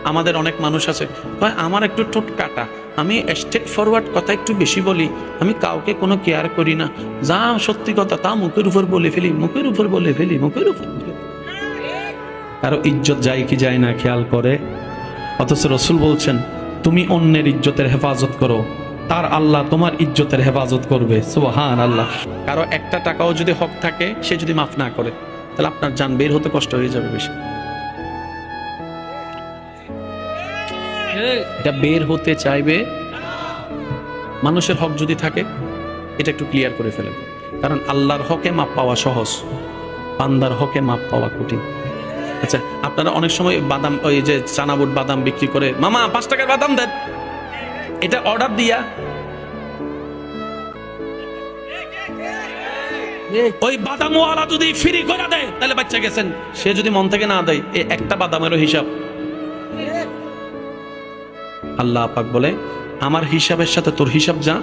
আমাদের অনেক মানুষ আছে ভাই আমার একটু ঠোঁট কাটা, আমি স্ট্রেট ফরওয়ার্ড কথা একটু বেশি বলি, আমি কাউকে কোনো কেয়ার করি না, যা সত্যি কথা তা মুখের উপর বলে ফেলি, মুখের উপর বলে ফেলি, মুখের উপর বলে ফেলি। কারো ইজ্জত যায় কি যায় না খেয়াল করে। অথচ রসুল বলছেন তুমি অন্যের ইজ্জতের হেফাজত করো, তার আল্লাহ তোমার ইজ্জতের হেফাজত করবে। সুবহানাল্লাহ। কারো একটা টাকাও যদি হক থাকে, সে যদি মাফ না করে, তাহলে আপনার জান বের হতে কষ্ট হয়ে যাবে বেশি। এটা বের হতে চাইবে, মানুষের হক যদি থাকে এটা একটু ক্লিয়ার করে ফেলেন। কারণ আল্লাহর হকে মাপ পাওয়া সহজ, বান্দার হকে মাপ পাওয়া কঠিন। আচ্ছা, আপনারা অনেক সময় বাদাম, ওই যে চানাবুট বাদাম বিক্রি করে, মামা 5 টাকার বাদাম দেন, এটা অর্ডার দিয়া ওই বাদামওয়ালা যদি ফ্রি করে দেয় তাহলে বাচ্চা গেছেন। সে যদি মন থেকে না দেয়, এই একটা বাদামেরও হিসাব। আল্লাহ পাক বলে আমার হিসাবের সাথে তোর হিসাব যা।